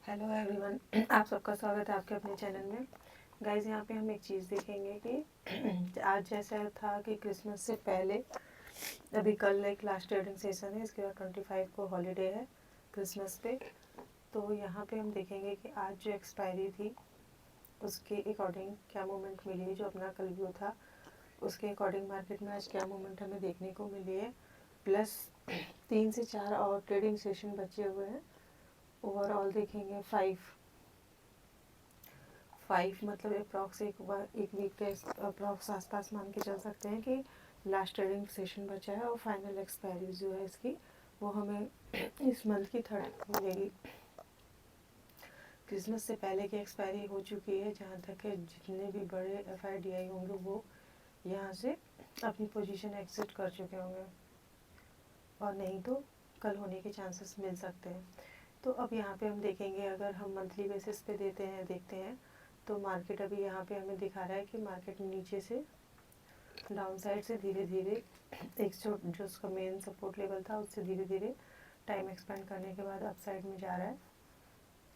Hello everyone, आप सबका स्वागत है आपके अपने चैनल में। गाइस, यहाँ पे हम एक चीज़ देखेंगे कि आज जैसा था कि क्रिसमस से पहले अभी कल एक लास्ट ट्रेडिंग सेशन है, इसके बाद 25 को हॉलीडे है क्रिसमस पे। तो यहाँ पे हम देखेंगे कि आज जो एक्सपायरी थी उसके अकॉर्डिंग क्या मूवमेंट मिली है। जो अपना कल व्यू था उसके अकॉर्डिंग मार्केट में आज क्या मूवमेंट हमें देखने को मिली है। प्लस 3 से 4 और ट्रेडिंग सेशन बचे हुए हैं। ओवरऑल देखेंगे 5 मतलब अप्रॉक्स एक वीक के अप्रॉक्स आसपास मान के चल सकते हैं कि लास्ट ट्रेडिंग सेशन बचा है और फाइनल एक्सपायरी जो है इसकी वो हमें इस मंथ की 3rd मिलेगी। क्रिसमस से पहले की एक्सपायरी हो चुकी है। जहाँ तक है जितने भी बड़े FIDI होंगे वो यहाँ से अपनी पोजीशन एग्जिट कर चुके होंगे और नहीं तो कल होने के चांसेस मिल सकते हैं। तो अब यहाँ पे हम देखेंगे, अगर हम मंथली बेसिस पे देखते हैं तो मार्केट अभी यहाँ पे हमें दिखा रहा है कि मार्केट नीचे से डाउन साइड से धीरे धीरे एक जो उसका मेन सपोर्ट लेवल था उससे धीरे धीरे टाइम एक्सपेंड करने के बाद अप साइड में जा रहा है।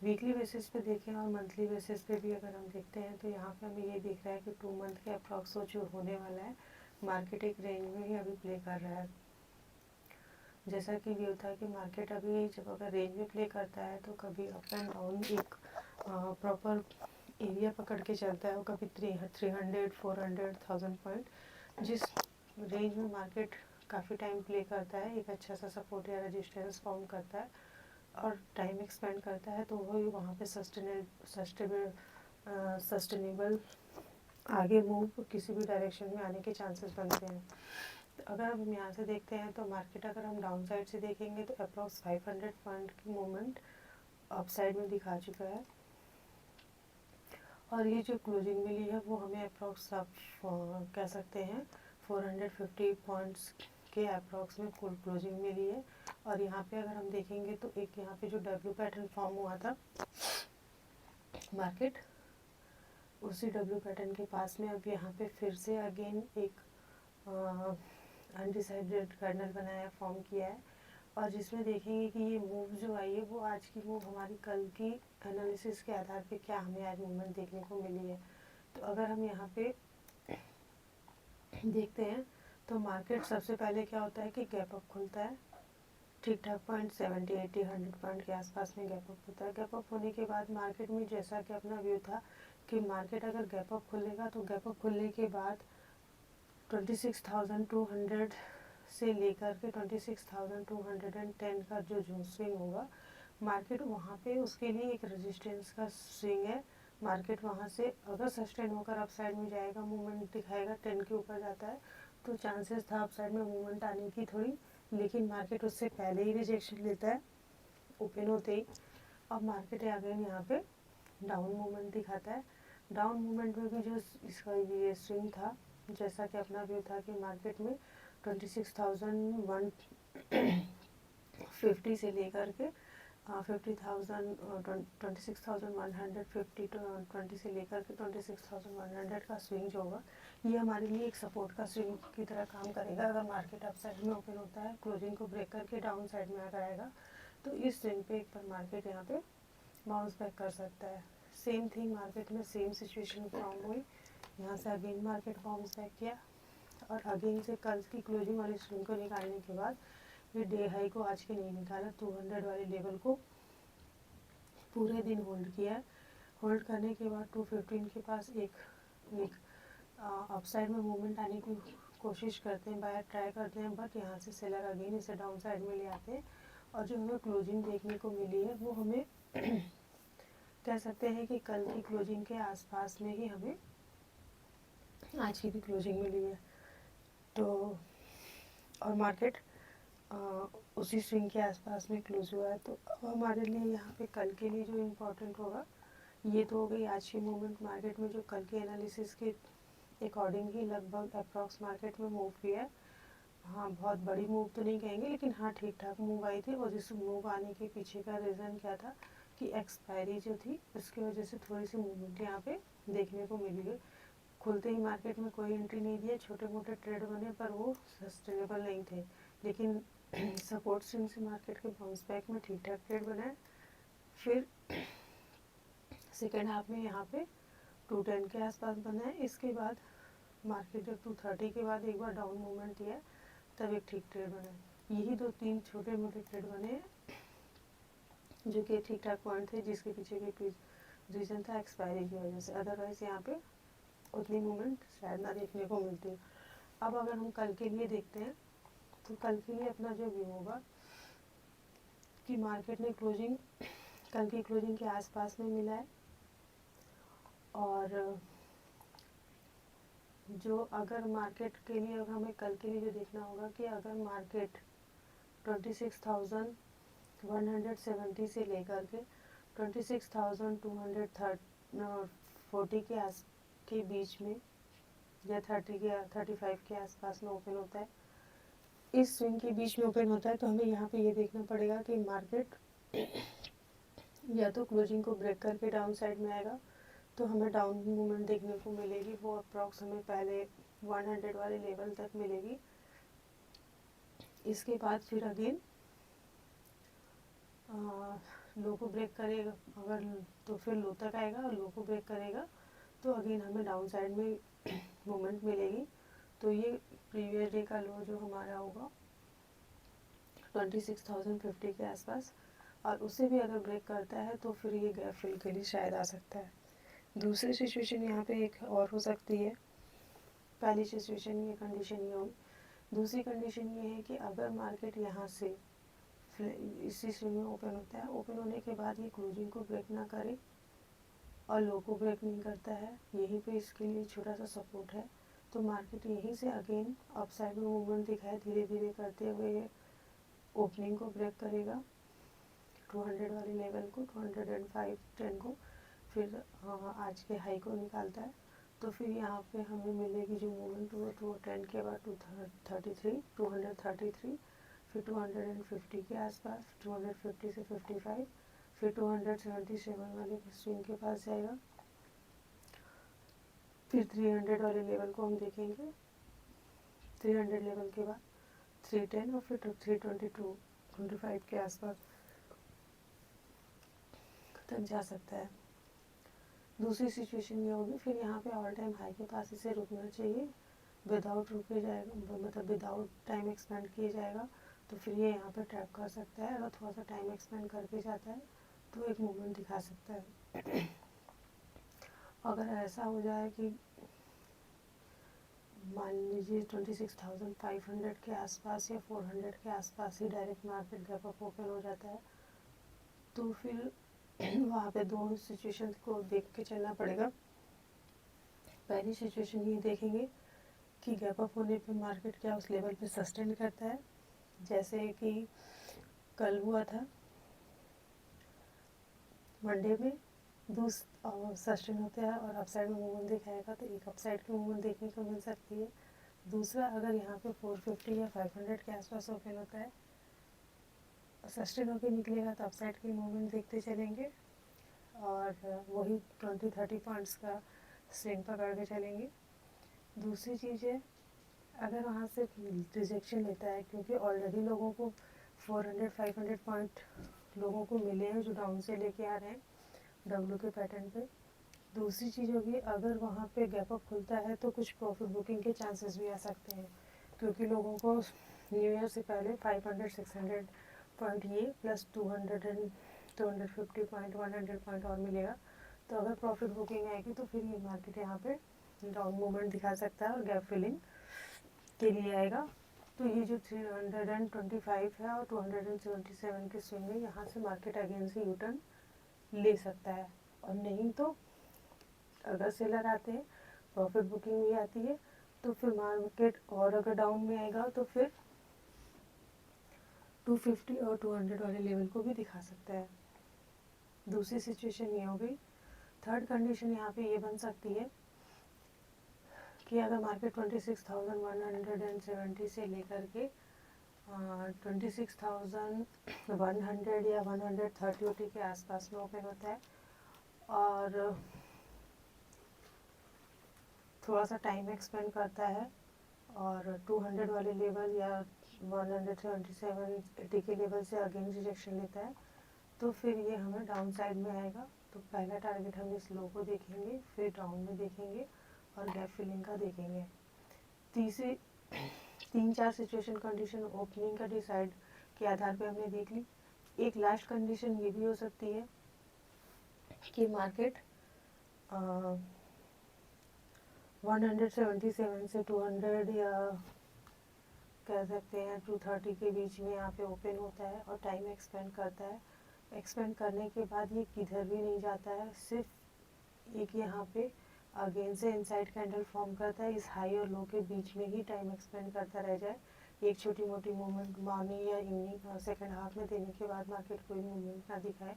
वीकली बेसिस पे देखें और मंथली बेसिस पे भी अगर हम देखते हैं तो यहाँ पे हमें ये दिख रहा है कि 2 मंथ के अप्रॉक्स जो होने वाला है मार्केट एक रेंज में ही अभी प्ले कर रहा है। जैसा कि व्यू था कि मार्केट अभी जब अगर रेंज में प्ले करता है तो कभी अप एंड डाउन एक प्रॉपर एरिया पकड़ के चलता है और कभी 300 400 1000 पॉइंट जिस रेंज में मार्केट काफ़ी टाइम प्ले करता है एक अच्छा सा सपोर्ट या रेजिस्टेंस फॉर्म करता है और टाइम एक्सपेंड करता है तो वही वहाँ पे सस्टेनेबल आगे मूव किसी भी डायरेक्शन में आने के चांसेस बनते हैं। तो अगर हम यहाँ से देखते हैं तो मार्केट अगर हम डाउन साइड से देखेंगे तो अप्रॉक्स 500 पॉइंट की मूवमेंट अप साइड में दिखा चुका है और ये जो क्लोजिंग मिली है वो हमें अप्रॉक्स आप कह सकते हैं 450 पॉइंट्स के अप्रॉक्स में फुल क्लोजिंग मिली है। और यहाँ पे अगर हम देखेंगे तो एक यहाँ पे जो डब्ल्यू पैटर्न फॉर्म हुआ था मार्केट उसी डब्ल्यू पैटर्न के पास में अब यहाँ पे फिर से अगेन एक अनडिसाइडेड कर्नल बनाया फॉर्म किया है और जिसमें देखेंगे कि ये मूव जो आई है वो आज की मूव हमारी कल की एनालिसिस के आधार पे क्या हमें आज मूवमेंट देखने को मिली है। तो अगर हम यहाँ पे देखते हैं तो मार्केट सबसे पहले क्या होता है कि गैप अप खुलता है ठीक ठाक पॉइंट 70 80 100 पॉइंट के आसपास में गैप अप होता है। गैप अप होने के बाद मार्केट में जैसा कि अपना व्यू था कि मार्केट अगर गैप अप खुलेगा तो गैप अप खुलने के बाद 26,200 से लेकर के 26,210 का जो स्विंग होगा मार्केट वहाँ पे उसके लिए एक रेजिस्टेंस का स्विंग है। मार्केट वहाँ से अगर सस्टेन होकर अप साइड में जाएगा मूवमेंट दिखाएगा 10 के ऊपर जाता है तो चांसेस था अप साइड में मूवमेंट आने की थोड़ी, लेकिन मार्केट उससे पहले ही रिजेक्शन लेता है ओपन होते ही। अब मार्केट अगेन यहाँ पे डाउन मूवमेंट दिखाता है। डाउन मूवमेंट में भी जो इसका ये स्विंग था जैसा कि अपना व्यू था कि मार्केट में 26,150 से लेकर के 26,150 20 से लेकर के 26,100 का स्विंग जो होगा ये हमारे लिए एक सपोर्ट का स्विंग की तरह काम करेगा। अगर मार्केट अप साइड में ओपन होता है क्लोजिंग को ब्रेक करके डाउन साइड में आ जाएगा तो इस स्विंग पे एक बार मार्केट यहाँ पे बाउंस बैक कर सकता है। सेम थिंग मार्केट में सेम सिचुएशन फॉर्म हुई, यहाँ से अगेन मार्केट बाउंस बैक किया और अगेन से कल की क्लोजिंग वाली स्विंग को निकालने के बाद ये डे हाई को आज के नहीं निकाला 200 वाले लेवल को पूरे दिन होल्ड किया। होल्ड करने के बाद 215 के पास एक अपसाइड में मूवमेंट आने की कोशिश करते हैं, बायर ट्राई करते हैं, बट यहाँ से सेलर अगेन इसे डाउन साइड में ले आते हैं और जो हमें क्लोजिंग देखने को मिली है वो हमें कह सकते हैं कि कल की क्लोजिंग के आसपास में ही हमें आज की भी क्लोजिंग मिली है। तो और मार्केट उसी स्विंग के आसपास में क्लोज हुआ है। तो अब हमारे लिए यहाँ पे कल के लिए जो इम्पोर्टेंट होगा ये तो हो गई आज की मूवमेंट मार्केट में जो कल के एनालिसिस के अकॉर्डिंग ही लगभग अप्रॉक्स मार्केट में मूव किया है। हाँ, बहुत बड़ी मूव तो नहीं कहेंगे लेकिन हाँ ठीक ठाक मूव आई थी। और जिस मूव आने के पीछे का रीज़न क्या था कि एक्सपायरी जो थी उसकी वजह से थोड़ी सी मूवमेंट यहाँ पे देखने को मिली है। खुलते ही मार्केट में कोई एंट्री नहीं दिया, छोटे मोटे ट्रेड बने पर वो सस्टेनेबल नहीं थे, लेकिन सपोर्ट स्विंग से मार्केट के बाउंस बैक में ठीक ठाक ट्रेड बनाए। फिर सेकेंड हाफ में यहाँ पे 210 के आसपास बना है। इसके बाद मार्केट जब 230 के बाद एक बार डाउन मूवमेंट दिया तब एक ठीक ट्रेड बना है। यही 2-3 छोटे मोटे ट्रेड बने हैं जो कि ठीक ठाक पॉइंट थे, जिसके पीछे भी रीज़न था एक्सपायरी की वजह से। अदरवाइज यहाँ पे उतनी मूवमेंट शायद ना देखने को मिलती। अब अगर हम कल के लिए देखते हैं तो कल के लिए अपना जो व्यू होगा कि मार्केट ने क्लोजिंग कल की क्लोजिंग के आसपास में मिला है, और जो अगर मार्केट के लिए हमें कल के लिए जो देखना होगा कि अगर मार्केट 26,170 से लेकर के 26,240 के बीच में या 35 के आसपास में ओपन होता है, इस स्विंग के बीच में ओपन होता है, तो हमें यहाँ पे ये देखना पड़ेगा कि मार्केट या तो क्लोजिंग को ब्रेक करके डाउन साइड में आएगा तो हमें डाउन मूवमेंट देखने को मिलेगी। वो अप्रॉक्स हमें पहले 100 वाले लेवल तक मिलेगी। इसके बाद फिर अगेन लो को ब्रेक करेगा, अगर तो फिर लो तक आएगा, और लो को ब्रेक करेगा तो अगेन हमें डाउन साइड में मूवमेंट मिलेगी। तो ये प्रीवियस डे का लो जो हमारा होगा 26,050 के आसपास, और उसे भी अगर ब्रेक करता है तो फिर ये गैप फिल के लिए शायद आ सकता है। दूसरी सिचुएशन यहाँ पे एक और हो सकती है। पहली सिचुएशन ये कंडीशन ये होगी। दूसरी कंडीशन ये है कि अगर मार्केट यहाँ से इसी स्विंग में ओपन होता है, ओपन होने के बाद ये क्लोजिंग को ब्रेक ना करे और लो को ब्रेक नहीं करता है, यहीं पे इसके लिए छोटा सा सपोर्ट है, तो मार्केट यहीं से अगेन अपसाइड में मूवमेंट दिखाए धीरे धीरे करते हुए ओपनिंग को ब्रेक करेगा 200 वाले लेवल को, 205.10 को, फिर आज के हाई को निकालता है। तो फिर यहाँ पे हमें मिलेगी जो मूवमेंट वो 210 के बाद 233, फिर 250 के आसपास, 250 से 55, फिर 277 वाले स्विंग के पास जाएगा, फिर 300 वाले लेवल को हम देखेंगे, 300 लेवल के बाद 310 और फिर 325 के आसपास तक जा सकता है। दूसरी सिचुएशन ये होगी, फिर यहाँ पे ऑल टाइम हाई के पास इसे रुकना चाहिए, विदाउट रुके जाएगा, मतलब विदाउट टाइम एक्सपेंड किए जाएगा, तो फिर ये यहाँ पे ट्रैप कर सकता है। अगर थोड़ा सा टाइम एक्सपेंड करके जाता है तो एक मूवमेंट दिखा सकता है। अगर ऐसा हो जाए कि मान लीजिए 26,500 के आसपास या 400 के आसपास ही direct market gap up open हो जाता है, तो फिर वहाँ पे दो सिचुएशन को देख के चलना पड़ेगा। पहली सिचुएशन ये देखेंगे कि गैप अप होने पे मार्केट क्या उस लेवल पे सस्टेन करता है, जैसे कि कल हुआ था मंडे में, सस्टेन होता है और अपसाइड में मूवमेंट दिखाएगा, तो एक अपसाइड की मूवमेंट देखने को मिल सकती है। दूसरा, अगर यहाँ पे 450 या 500 के आसपास ओपन होता है, सस्टेन होकर निकलेगा तो अपसाइड की मूवमेंट देखते चलेंगे, और वही 20-30 पॉइंट्स का स्विंग पकड़ के चलेंगे। दूसरी चीज़ है, अगर वहाँ से रिजेक्शन लेता है, क्योंकि ऑलरेडी लोगों को 400-500 पॉइंट लोगों को मिले हैं जो डाउन से लेके आ रहे हैं डब्ल्यू के पैटर्न पे। दूसरी चीज़ होगी, अगर वहाँ पे गैप अप खुलता है तो कुछ प्रॉफिट बुकिंग के चांसेस भी आ सकते हैं, क्योंकि लोगों को न्यू ईयर से पहले 500-600 पॉइंट ये प्लस 250 पॉइंट 100 पॉइंट और मिलेगा। तो अगर प्रॉफिट बुकिंग आएगी तो फिर ये मार्केट यहाँ पे डाउन मूवमेंट दिखा सकता है और गैप फिलिंग के लिए आएगा। तो ये जो 325 है और 277 के स्विंग में, यहाँ से मार्केट अगेन से यू टर्न ले सकता है। और नहीं तो अगर सेलर आते हैं, प्रॉफिट बुकिंग भी आती है, तो फिर मार्केट और अगर डाउन में आएगा तो फिर 250 और 200 वाले लेवल को भी दिखा सकता है। दूसरी सिचुएशन ये हो गई। थर्ड कंडीशन यहाँ पे ये बन सकती है कि अगर मार्केट 26,170 से लेकर के 26,100 या 130 के आसपास में ओपन होता है, और थोड़ा सा टाइम एक्सपेंड करता है, और 200 वाले लेवल या 177-80 के लेवल से अगेन रिजेक्शन लेता है, तो फिर ये हमें डाउन साइड में आएगा तो पहला टारगेट हम इस लो को देखेंगे, फिर डाउन में देखेंगे और गैप फिलिंग का देखेंगे। तीन चार सिचुएशन कंडीशन ओपनिंग का डिसाइड के आधार पे हमने देख ली। एक लास्ट कंडीशन ये भी हो सकती है कि मार्केट 177 से 200 या कह सकते हैं 230 के बीच में यहाँ पे ओपन होता है और टाइम एक्सपेंड करता है। एक्सपेंड करने के बाद ये किधर भी नहीं जाता है, सिर्फ एक यहाँ पे अगेन से इनसाइड कैंडल फॉर्म करता है, इस हाई और लो के बीच में ही टाइम एक्सपेंड करता रह जाए। एक छोटी मोटी मूवमेंट मॉर्निंग या इवनिंग सेकंड हाफ में देने के बाद मार्केट कोई मूवमेंट ना दिखाए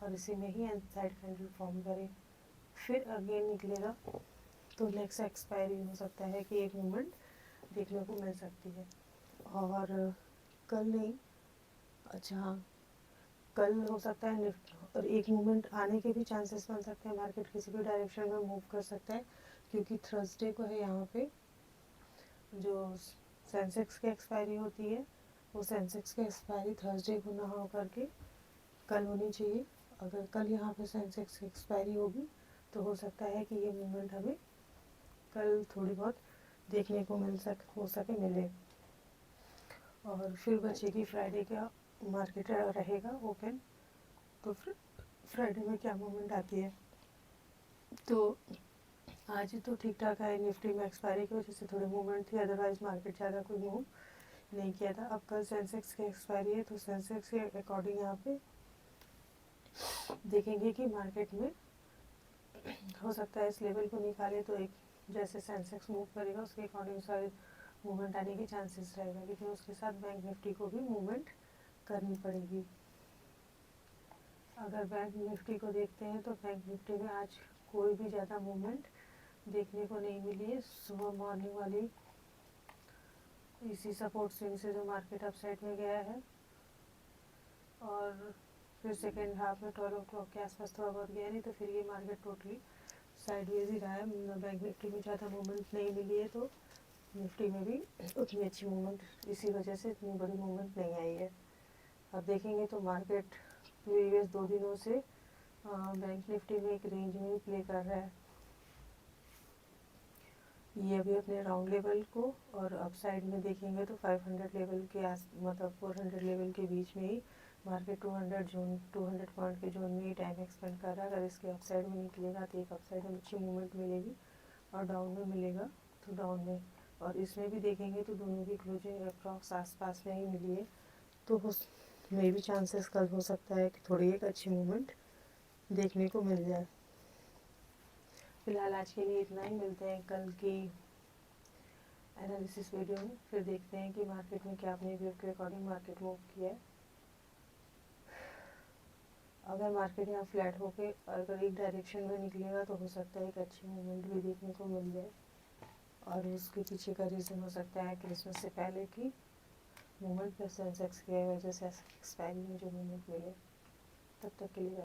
और इसी में ही इनसाइड कैंडल फॉर्म करे, फिर अगेन निकलेगा तो नेक्स्ट एक्सपायरी हो सकता है कि एक मूवमेंट देखने को मिल सकती है। और कल नहीं, अच्छा हाँ, कल हो सकता है निफ्टी और एक मूवमेंट आने के भी चांसेस बन सकते हैं। मार्केट किसी भी डायरेक्शन में मूव कर सकता है क्योंकि थर्सडे को है यहाँ पे जो सेंसेक्स की एक्सपायरी होती है, वो सेंसेक्स की एक्सपायरी थर्सडे को ना हो करके कल होनी चाहिए। अगर कल यहाँ पे सेंसेक्स की एक्सपायरी होगी तो हो सकता है कि ये मूवमेंट हमें कल थोड़ी बहुत देखने को हो सके मिले। और फिर बचेगी फ्राइडे का मार्केट रहेगा ओपन, तो फिर फ्राइडे में क्या मूवमेंट आती है। तो आज तो ठीक ठाक है, निफ्टी में एक्सपायरी की वजह से थोड़ी मूवमेंट थी, अदरवाइज मार्केट ज़्यादा कोई मूव नहीं किया था। अब कल सेंसेक्स की एक्सपायरी है तो सेंसेक्स के अकॉर्डिंग यहाँ पे देखेंगे कि मार्केट में हो सकता है इस लेवल को निकाले तो एक जैसे सेंसेक्स मूव करेगा उसके अकॉर्डिंग शायद मूवमेंट आने के चांसेस रहेगा, लेकिन उसके साथ बैंक निफ्टी को भी मूवमेंट करनी पड़ेगी। अगर बैंक निफ्टी को देखते हैं तो बैंक निफ्टी में आज कोई भी ज़्यादा मूवमेंट देखने को नहीं मिली है। सुबह मॉर्निंग वाली इसी सपोर्ट स्विंग से जो मार्केट अप साइड में गया है और फिर सेकेंड हाफ में 12 o'clock के आसपास थोड़ा बहुत गया, नहीं तो फिर ये मार्केट टोटली साइडवेज ही रहा है। बैंक निफ्टी में ज़्यादा मूवमेंट नहीं मिली है तो निफ्टी में भी उतनी अच्छी मूवमेंट, इसी वजह से इतनी बड़ी मूवमेंट नहीं आई है। अब देखेंगे तो मार्केट प्रीवियस 2 दिनों से बैंक निफ्टी में एक रेंज में ही प्ले कर रहा है। ये अभी अपने राउंड लेवल को और अपसाइड में देखेंगे तो 500 लेवल के मतलब 400 लेवल के बीच में ही मार्केट 200 पॉइंट के जोन में ही टाइम एक्सपेंड कर रहा है। अगर इसके अपसाइड में निकलेगा तो एक अपसाइड में अच्छी मूवमेंट मिलेगी और डाउन में मिलेगा तो डाउन में, और इसमें भी देखेंगे तो दोनों की क्लोजिंग अप्रॉक्स आसपास में ही मिली है, तो मे भी चांसेस कल हो सकता है कि थोड़ी एक अच्छी मूवमेंट देखने को मिल जाए। फिलहाल आज के लिए इतना ही, मिलते हैं कल की एनालिसिस वीडियो में, फिर देखते हैं कि मार्केट में क्या अपने व्यू के अकॉर्डिंग मार्केट मूव किया है। अगर मार्केट यहाँ फ्लैट होके अगर एक डायरेक्शन में निकलेगा तो हो सकता है एक अच्छी मूवमेंट भी देखने को मिल जाए, और उसके पीछे का रीज़न हो सकता है क्रिसमस से पहले की मूवमेंट प्लस सेंसेक्स की वजह से एक्सपायरी में जो मूवमेंट मिले। तब तक के लिए